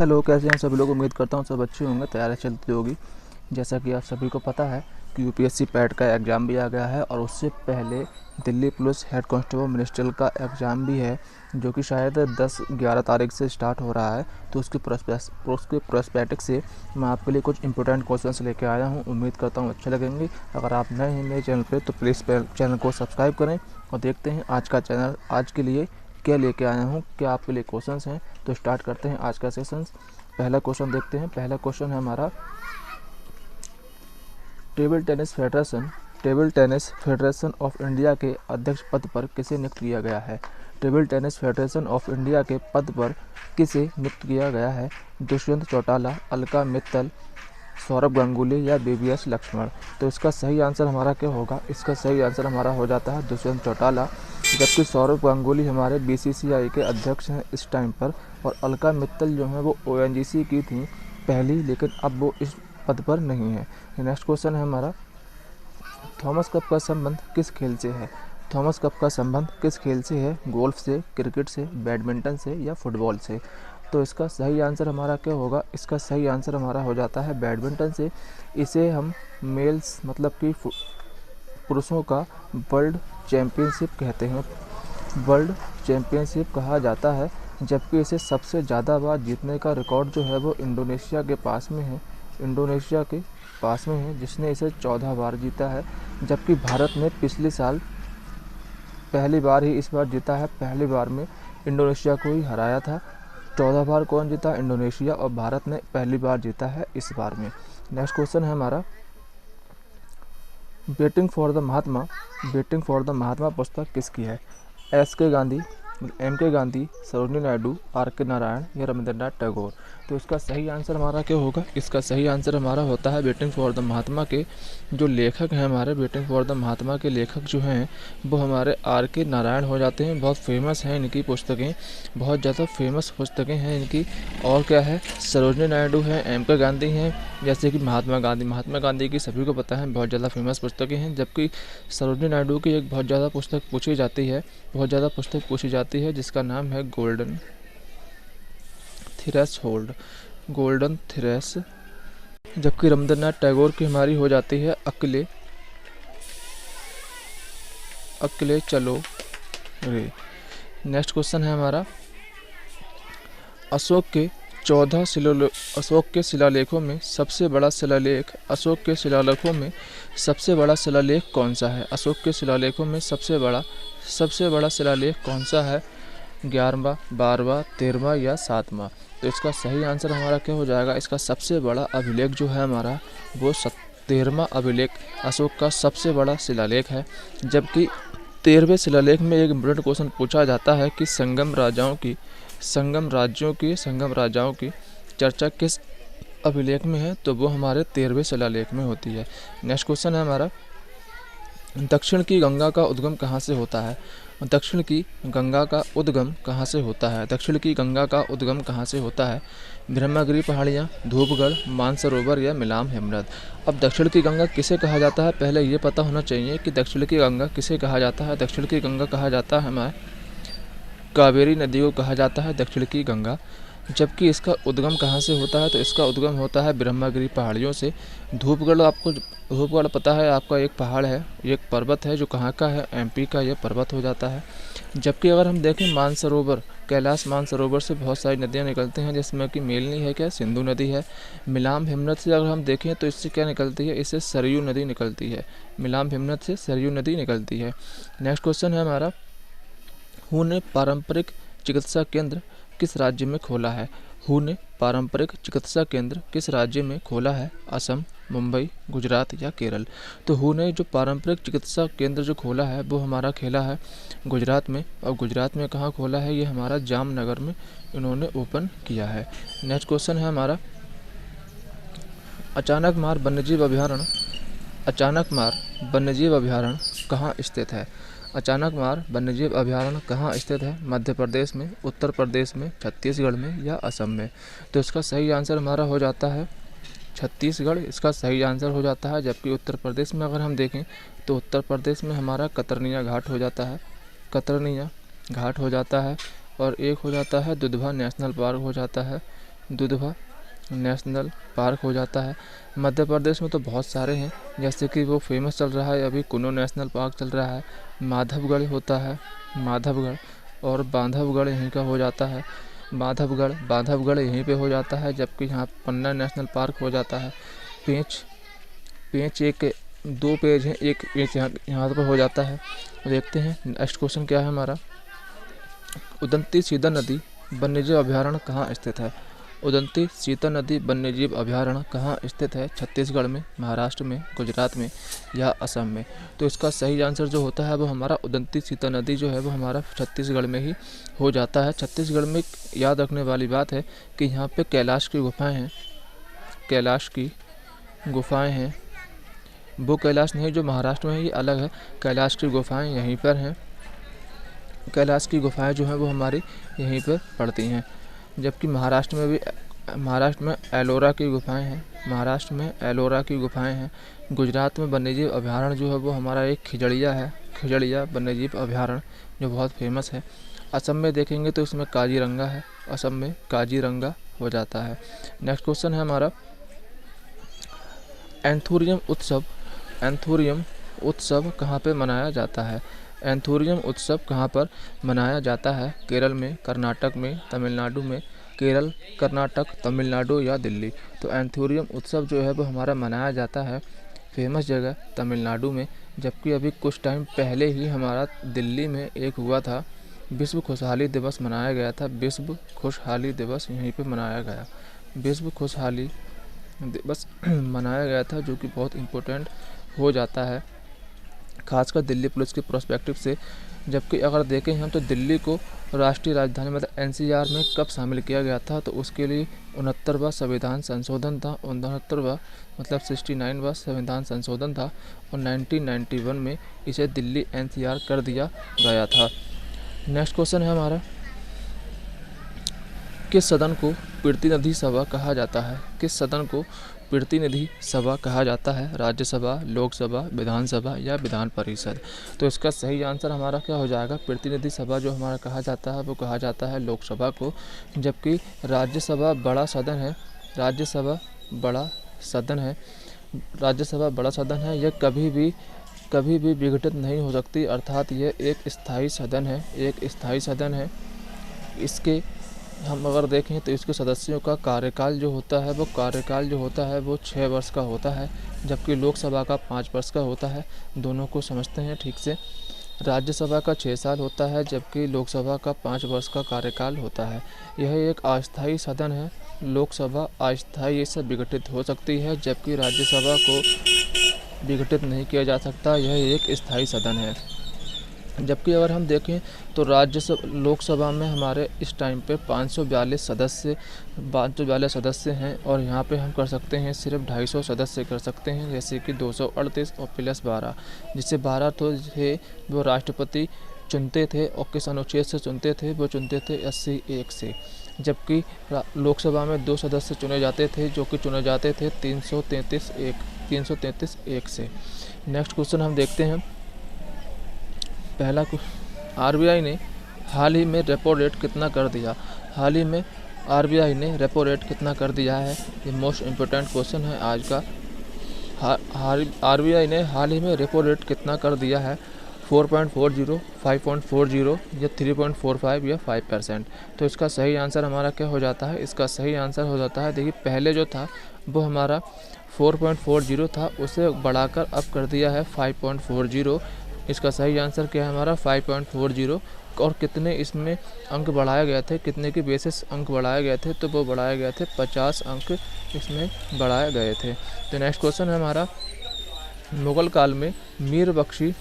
Hello, कैसे हैं सभी लोग। उम्मीद करता हूँ सब अच्छे होंगे, तैयारी चलती होगी। जैसा कि आप सभी को पता है कि यूपीएससी पैट का एग्ज़ाम भी आ गया है और उससे पहले Delhi police head constable ministerial का एग्ज़ाम भी है, जो कि शायद 10-11 तारीख से स्टार्ट हो रहा है। तो उसके प्रोस्पेक्टिव से मैं आपके लिए कुछ इंपॉर्टेंट क्वेश्चंस लेके आया हूँ। उम्मीद करता हूँ अच्छे लगेंगे। अगर आप नए हैं मेरे चैनल पर तो प्लीज़ चैनल को सब्सक्राइब करें और देखते हैं आज के लिए क्या लेके आया हूँ, क्या आपके लिए क्वेश्चंस हैं। तो स्टार्ट करते हैं आज का सेशंस। पहला क्वेश्चन देखते हैं। पहला क्वेश्चन है हमारा, table tennis federation of India के अध्यक्ष पद पर किसे नियुक्त किया गया है। Table tennis federation of India के पद पर किसे नियुक्त किया गया है। दुष्यंत चौटाला, अलका मित्तल, सौरभ गांगुली या बीवीएस लक्ष्मण। तो इसका सही आंसर हमारा क्या होगा। इसका सही आंसर हमारा हो जाता है दुष्यंत चौटाला, जबकि सौरभ गांगुली हमारे बीसीसीआई के अध्यक्ष हैं इस टाइम पर। और अलका मित्तल जो है वो ओएनजीसी की थी पहली, लेकिन अब वो इस पद पर नहीं है। नेक्स्ट क्वेश्चन है हमारा, थॉमस कप का संबंध किस खेल से है। थॉमस कप का संबंध किस खेल से है। गोल्फ से, क्रिकेट से, बैडमिंटन से या फुटबॉल से। तो इसका सही आंसर हमारा क्या होगा। इसका सही आंसर हमारा हो जाता है बैडमिंटन से। इसे हम मेल्स मतलब कि पुरुषों का वर्ल्ड चैम्पियनशिप कहते हैं, वर्ल्ड चैम्पियनशिप कहा जाता है। जबकि इसे सबसे ज़्यादा बार जीतने का रिकॉर्ड जो है वो इंडोनेशिया के पास में है, जिसने इसे 14 बार जीता है। जबकि भारत ने पिछले साल पहली बार ही इस बार जीता है। पहली बार में इंडोनेशिया को ही हराया था। 14 बार कौन जीता, इंडोनेशिया, और भारत ने पहली बार जीता है इस बार में। नेक्स्ट क्वेश्चन है हमारा, वेटिंग फॉर द महात्मा पुस्तक किसकी है। एम के गांधी, सरोजिनी नायडू, आर के नारायण या रविंद्रनाथ टैगोर। तो इसका सही आंसर हमारा क्या होगा। इसका सही आंसर हमारा होता है वेटिंग फॉर द महात्मा के जो लेखक हैं, हमारे वेटिंग फॉर द महात्मा के लेखक जो हैं वो हमारे आर के नारायण हो जाते हैं। बहुत फेमस हैं इनकी पुस्तकें, बहुत ज़्यादा फेमस पुस्तकें हैं इनकी। और क्या है, सरोजिनी नायडू हैं, एम के गांधी हैं, जैसे कि महात्मा गांधी की सभी को पता है, बहुत ज़्यादा फेमस पुस्तकें हैं। जबकि सरोजिनी नायडू की एक बहुत ज़्यादा पुस्तक पूछी जाती है जिसका नाम है गोल्डन थ्रेश। जबकि रविंद्रनाथ टैगोर की हमारी हो जाती है अकेले चलो रे। नेक्स्ट क्वेश्चन है हमारा, अशोक के शिलालेखों में सबसे बड़ा शिलालेख कौन सा है। अशोक के शिलालेखों में सबसे बड़ा शिलालेख कौन सा है। 11वां, 12वां, 13वां या 7वां। तो इसका सही आंसर हमारा क्या हो जाएगा। इसका सबसे बड़ा अभिलेख जो है हमारा वो 13वां अभिलेख अशोक का सबसे बड़ा शिलालेख है। जबकि 13वें शिलालेख में एक इम्पोर्टेंट क्वेश्चन पूछा जाता है कि संगम राजाओं की चर्चा किस अभिलेख में है। तो वो हमारे 13वें शिलालेख में होती है। नेक्स्ट क्वेश्चन है हमारा, दक्षिण की गंगा का उद्गम कहाँ से होता है। ब्रह्मगिरी पहाड़ियाँ, धूपगढ़, मानसरोवर या मिलाम हेमरथ। अब दक्षिण की गंगा किसे कहा जाता है, पहले ये पता होना चाहिए कि दक्षिण की गंगा किसे कहा जाता है। दक्षिण की गंगा कहा जाता है हमारे कावेरी नदी को कहा जाता है दक्षिण की गंगा। जबकि इसका उद्गम कहाँ से होता है, तो इसका उद्गम होता है ब्रह्मगिरी पहाड़ियों से। धूपगढ़ पता है आपका, एक पहाड़ है, एक पर्वत है जो कहाँ का है, एमपी का यह पर्वत हो जाता है। जबकि अगर हम देखें मानसरोवर, कैलाश मानसरोवर से बहुत सारी नदियाँ निकलती हैं, जिसमें कि मेलनी है क्या, सिंधु नदी है। मिलाम हेमरथ से अगर हम देखें तो इससे क्या निकलती है, इससे सरयू नदी निकलती है। मिलाम हेमरथ से सरयू नदी निकलती है। नेक्स्ट क्वेश्चन है हमारा, हू ने पारंपरिक चिकित्सा केंद्र किस राज्य में खोला है। असम, मुंबई, गुजरात या केरल। तो हू ने जो पारंपरिक चिकित्सा केंद्र जो खोला है वो हमारा खेला है गुजरात में। और गुजरात में कहाँ खोला है, ये हमारा जामनगर में इन्होंने ओपन किया है। नेक्स्ट क्वेश्चन है हमारा, अचानकमार वन्यजीव अभयारण्य कहाँ स्थित है। अचानकमार वन्यजीव अभयारण्य कहाँ स्थित है। मध्य प्रदेश में, उत्तर प्रदेश में, छत्तीसगढ़ में या असम में। तो इसका सही आंसर हमारा हो जाता है छत्तीसगढ़, इसका सही आंसर हो जाता है। जबकि उत्तर प्रदेश में अगर हम देखें तो उत्तर प्रदेश में हमारा कतरनिया घाट हो जाता है। और एक हो जाता है दुधवा नेशनल पार्क हो जाता है। दुधवा नेशनल पार्क हो जाता है। मध्य प्रदेश में तो बहुत सारे हैं, जैसे कि वो फेमस चल रहा है अभी कुनो नेशनल पार्क चल रहा है, माधवगढ़ होता है, माधवगढ़ और बांधवगढ़ यहीं का हो जाता है। बांधवगढ़ यहीं पे हो जाता है, जबकि यहाँ पन्ना नेशनल पार्क हो जाता है। पेंच एक 2 पेज हैं, एक पेज यहाँ पर हो जाता है। देखते हैं नेक्स्ट क्वेश्चन क्या है हमारा। उदंती सीता नदी वन्यजीव अभयारण्य कहाँ स्थित है? उदंती सीता नदी वन्यजीव अभयारण्य कहाँ स्थित है? छत्तीसगढ़ में, महाराष्ट्र में, गुजरात में या असम में? तो इसका सही आंसर जो होता है वो हमारा उदंती सीता नदी जो है वो हमारा छत्तीसगढ़ में ही हो जाता है। छत्तीसगढ़ में याद रखने वाली बात है कि यहाँ पे कैलाश की गुफाएँ हैं, कैलाश की गुफाएँ हैं। वो कैलाश नहीं जो महाराष्ट्र में है, ये अलग है। कैलाश की गुफाएँ यहीं पर हैं। कैलाश की गुफाएँ जो हैं वो हमारी यहीं पर पड़ती हैं, जबकि महाराष्ट्र में एलोरा की गुफाएँ हैं, महाराष्ट्र में एलोरा की गुफाएँ हैं। गुजरात में वन्यजीव अभयारण्य जो है वो हमारा एक खिजड़िया है, खिजड़िया वन्यजीव अभयारण्य जो बहुत फेमस है। असम में देखेंगे तो इसमें काजीरंगा है, असम में काजीरंगा हो जाता है। नेक्स्ट क्वेश्चन है हमारा, एंथूरियम उत्सव कहाँ पे मनाया जाता है? एंथूरियम उत्सव कहाँ पर मनाया जाता है? केरल में, कर्नाटक में, तमिलनाडु में? केरल, कर्नाटक, तमिलनाडु या दिल्ली? तो एंथूरियम उत्सव जो है वो हमारा मनाया जाता है फेमस जगह तमिलनाडु में, जबकि अभी कुछ टाइम पहले ही हमारा दिल्ली में एक हुआ था, विश्व खुशहाली दिवस मनाया गया था। विश्व खुशहाली दिवस यहीं पे मनाया गया, विश्व खुशहाली दिवस मनाया गया था, जो कि बहुत इम्पोर्टेंट हो जाता है खासकर दिल्ली पुलिस के प्रोस्पेक्टिव से। जबकि अगर देखें हम तो दिल्ली को राष्ट्रीय राजधानी मतलब एनसीआर में कब शामिल किया गया था, तो उसके लिए 69वां संविधान संशोधन था, 69वां मतलब 69वां संविधान संशोधन था, और 1991 में इसे दिल्ली एनसीआर कर दिया गया था। नेक्स्ट क्वेश्चन है हमारा, किस सदन को प्रतिनिधि सभा कहा जाता है? किस सदन को प्रतिनिधि सभा कहा जाता है? राज्यसभा, लोकसभा, विधानसभा या विधान परिषद? तो इसका सही आंसर हमारा क्या हो जाएगा? प्रतिनिधि सभा जो हमारा कहा जाता है वो कहा जाता है लोकसभा को, जबकि राज्यसभा बड़ा सदन है, राज्यसभा बड़ा सदन है, राज्यसभा बड़ा सदन है। यह कभी भी विघटित नहीं हो सकती, अर्थात यह एक स्थायी सदन है, एक स्थायी सदन है। इसके हम अगर देखें तो इसके सदस्यों का कार्यकाल जो होता है वो 6 वर्ष का होता है, जबकि लोकसभा का 5 वर्ष का होता है। दोनों को समझते हैं ठीक से। राज्यसभा का 6 साल होता है, जबकि लोकसभा का 5 वर्ष का कार्यकाल होता है। यह एक अस्थायी सदन है। लोकसभा अस्थायी से विघटित हो सकती है, जबकि राज्यसभा को विघटित नहीं किया जा सकता। यह एक स्थायी सदन है। जबकि अगर हम देखें तो लोकसभा में हमारे इस टाइम पे 542 सदस्य हैं, और यहाँ पे हम कर सकते हैं सिर्फ 250 सदस्य कर सकते हैं, जैसे कि 238 और प्लस 12, जिससे 12 तो थे वो राष्ट्रपति चुनते थे और किस अनुच्छेद से चुनते थे, वो चुनते थे 80(1) से। जबकि लोकसभा में 2 सदस्य चुने जाते थे, जो कि चुने जाते थे 333(1) से। नेक्स्ट क्वेश्चन हम देखते हैं। पहला, आरबीआई ने हाल ही में रेपो रेट कितना कर दिया? हाल ही में आरबीआई ने रेपो रेट कितना कर दिया है? ये मोस्ट इम्पोर्टेंट क्वेश्चन है आज का। आरबीआई ने हाल ही में रेपो रेट कितना कर दिया है? 4.40, 5.40 या 3.45 या 5%? तो इसका सही आंसर हमारा क्या हो जाता है? इसका सही आंसर हो जाता है, देखिए पहले जो था वो हमारा 4.40 था, उसे बढ़ाकर अब कर दिया है 5.40। इसका सही आंसर क्या है हमारा? 5.40। और कितने इसमें अंक बढ़ाए गए थे, कितने के बेसिस अंक बढ़ाए गए थे? तो वो बढ़ाए गए थे 50 अंक इसमें बढ़ाए गए थे। तो नेक्स्ट क्वेश्चन है हमारा, मुगल काल में मीर बख्शी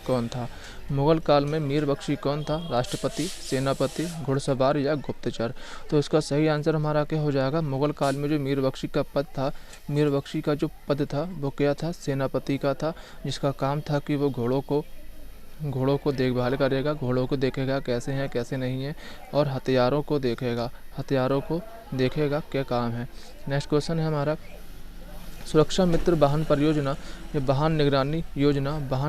कौन था? मुगल काल में मीर बख्शी कौन था? राष्ट्रपति, सेनापति, घुड़सवार या गुप्तचर? तो इसका सही आंसर हमारा क्या हो जाएगा? मुगल काल में जो मीर बख्शी का पद था, मीर बख्शी का जो पद था वो क्या था? सेनापति का था, जिसका काम था कि वो घोड़ों को देखभाल करेगा, घोड़ों को देखेगा कैसे हैं कैसे नहीं है, और हथियारों को देखेगा क्या काम है। नेक्स्ट क्वेश्चन है हमारा, सुरक्षा मित्र वाहन परियोजना या वाहन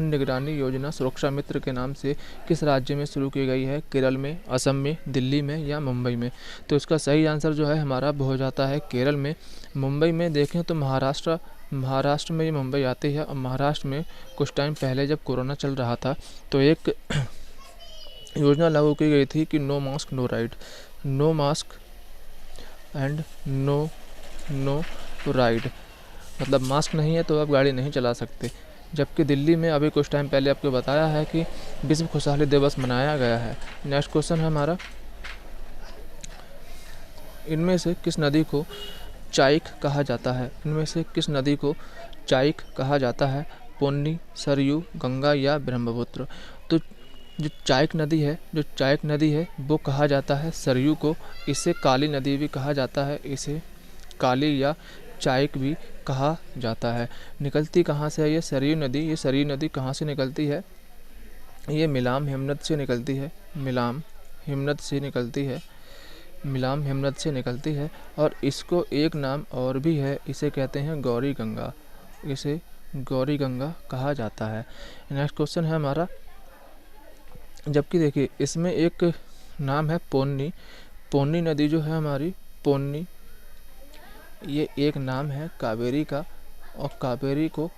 निगरानी योजना सुरक्षा मित्र के नाम से किस राज्य में शुरू की गई है? केरल में, असम में, दिल्ली में या मुंबई में? तो इसका सही आंसर जो है हमारा वो हो जाता है केरल में। मुंबई में देखें तो महाराष्ट्र में ये मुंबई आती है। और महाराष्ट्र में कुछ टाइम पहले जब कोरोना चल रहा था तो एक योजना लागू की गई थी कि no mask no ride, no mask and no ride, मतलब मास्क नहीं है तो आप गाड़ी नहीं चला सकते। जबकि दिल्ली में अभी कुछ टाइम पहले आपको बताया है कि विश्व खुशहाली दिवस मनाया गया है। नेक्स्ट क्वेश्चन है हमारा, इनमें से किस नदी को चाइक कहा जाता है? इनमें से किस नदी को चाइक कहा जाता है? पोन्नी, सरयू, गंगा या ब्रह्मपुत्र? तो जो चाइक नदी है वो कहा जाता है सरयू को। इसे काली नदी भी कहा जाता है, इसे काली या चाइक भी कहा जाता है। निकलती कहाँ से है ये सरयू नदी? ये सरयू नदी कहाँ से निकलती है? ये मिलाम हिमनद से निकलती है, मिलाम हिमनद से निकलती है। और इसको एक नाम और भी है, इसे कहते हैं गौरी गंगा, इसे गौरी गंगा कहा जाता है। नेक्स्ट क्वेश्चन है हमारा, जबकि देखिए इसमें एक नाम है पोन्नी। पोन्नी नदी जो है हमारी, पोन्नी, ये एक नाम है कावेरी का। और कावेरी को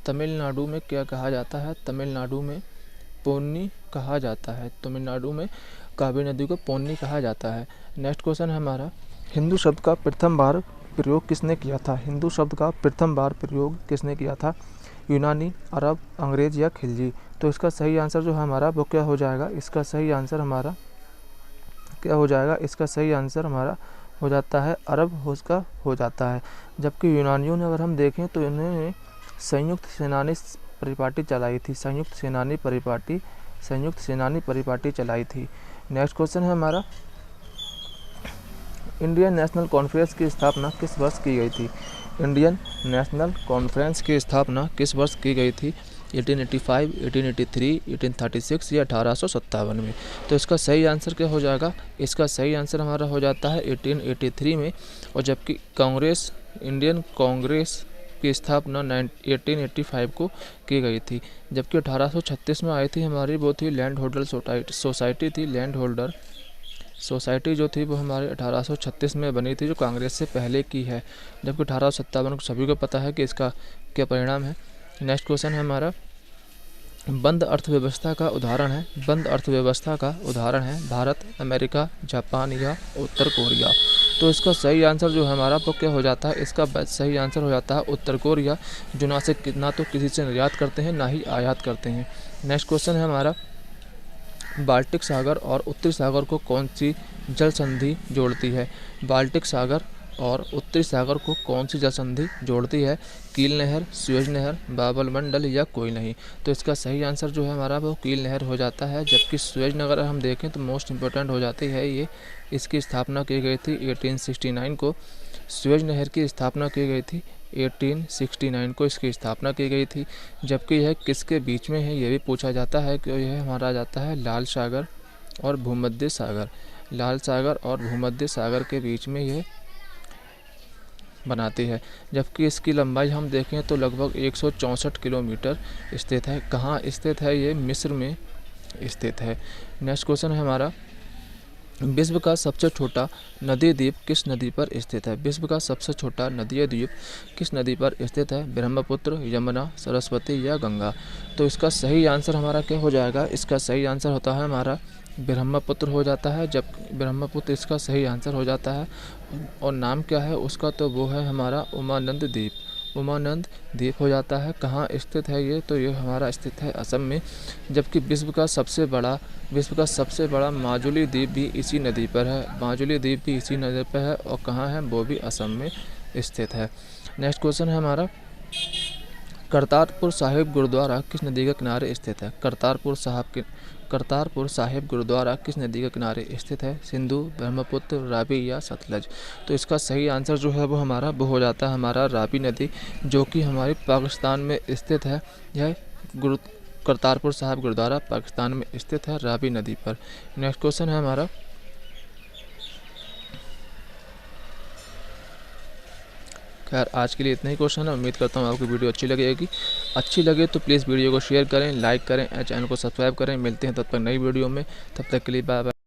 तमिलनाडु में क्या कहा जाता है? तमिलनाडु में पोन्नी कहा जाता है। तमिलनाडु में कावेरी नदी को पोन्नी कहा जाता है। नेक्स्ट क्वेश्चन है हमारा, हिंदू शब्द का प्रथम बार प्रयोग किसने किया था? हिंदू शब्द का प्रथम बार प्रयोग किसने किया था? यूनानी, अरब, अंग्रेज या खिलजी? तो इसका सही आंसर जो है हमारा वो क्या हो जाएगा? इसका सही आंसर हमारा क्या हो जाएगा? इसका सही आंसर हमारा हो जाता है अरब, उसका हो जाता है। जबकि यूनानियों ने अगर हम देखें तो इन्होंने संयुक्त सेनानी परिपाटी चलाई थी, संयुक्त सेनानी परिपाटी चलाई थी। नेक्स्ट क्वेश्चन है हमारा, इंडियन नेशनल कॉन्फ्रेंस की स्थापना किस वर्ष की गई थी? इंडियन नेशनल कॉन्फ्रेंस की स्थापना किस वर्ष की गई थी? 1885, 1883, 1836 या 1857 में? तो इसका सही आंसर क्या हो जाएगा? इसका सही आंसर हमारा हो जाता है 1883 में। और जबकि इंडियन कांग्रेस की स्थापना 1885 को की गई थी। जबकि 1836 में आई थी हमारी, वो थी लैंड होल्डर सोसाइटी थी। लैंड होल्डर सोसाइटी जो थी वो हमारे 1836 में बनी थी, जो कांग्रेस से पहले की है। जबकि 1857 को सभी को पता है कि इसका क्या परिणाम है। नेक्स्ट क्वेश्चन है हमारा, बंद अर्थव्यवस्था का उदाहरण है भारत, अमेरिका, जापान या उत्तर कोरिया? तो इसका सही आंसर जो है हमारा वो क्या हो जाता है? इसका सही आंसर हो जाता है उत्तर कोरिया, जो ना तो किसी से निर्यात करते हैं ना ही आयात करते हैं। नेक्स्ट क्वेश्चन है हमारा, बाल्टिक सागर और उत्तरी सागर को कौन सी जल संधि जोड़ती है? बाल्टिक सागर और उत्तरी सागर को कौन सी जल संधि जोड़ती है? कील नहर, सुएज नहर, बाबल मंडल या कोई नहीं? तो इसका सही आंसर जो है हमारा वो कील नहर हो जाता है। जबकि सुएज नहर हम देखें तो मोस्ट इम्पोर्टेंट हो जाती है ये, इसकी स्थापना की गई थी 1869 को। सुएज नहर की स्थापना की गई थी 1869 को, इसकी स्थापना की गई थी। जबकि यह किसके बीच में है ये भी पूछा जाता है कि यह हमारा जाता है लाल सागर और भूमध्य सागर। लाल सागर और भूमध्य सागर के बीच में यह बनाती है। जबकि इसकी लंबाई हम देखें तो लगभग 164 किलोमीटर स्थित है। कहाँ स्थित है ये? मिस्र में स्थित है। नेक्स्ट क्वेश्चन है हमारा, विश्व का सबसे छोटा नदी द्वीप किस नदी पर स्थित है? विश्व का सबसे छोटा नदीय द्वीप किस नदी पर स्थित है? ब्रह्मपुत्र, यमुना, सरस्वती या गंगा? तो इसका सही आंसर हमारा क्या हो जाएगा? इसका सही आंसर होता है हमारा ब्रह्मपुत्र हो जाता है। जब ब्रह्मपुत्र इसका सही आंसर हो जाता है। और नाम क्या है उसका? तो वो है हमारा उमानंद द्वीप। उमानंद द्वीप हो जाता है। कहाँ स्थित है ये? तो ये हमारा स्थित है असम में। जबकि विश्व का सबसे बड़ा माजुली द्वीप भी इसी नदी पर है। माजुली द्वीप भी इसी नदी पर है और कहाँ है? वो भी असम में स्थित है। नेक्स्ट क्वेश्चन है हमारा, करतारपुर साहिब गुरुद्वारा किस नदी के किनारे स्थित है? करतारपुर साहिब गुरुद्वारा किस नदी के किनारे स्थित है? सिंधु, ब्रह्मपुत्र, रावी या सतलज? तो इसका सही आंसर जो है वो हमारा वो हो जाता है हमारा रावी नदी, जो कि हमारे पाकिस्तान में स्थित है। यह करतारपुर साहिब गुरुद्वारा पाकिस्तान में स्थित है रावी नदी पर। नेक्स्ट क्वेश्चन है हमारा, खैर आज के लिए इतना ही क्वेश्चन है। उम्मीद करता हूँ आपको वीडियो अच्छी लगेगी। अच्छी लगे तो प्लीज़ वीडियो को शेयर करें, लाइक करें, चैनल को सब्सक्राइब करें। मिलते हैं तब तक नई वीडियो में, तब तक के लिए बाय बाय।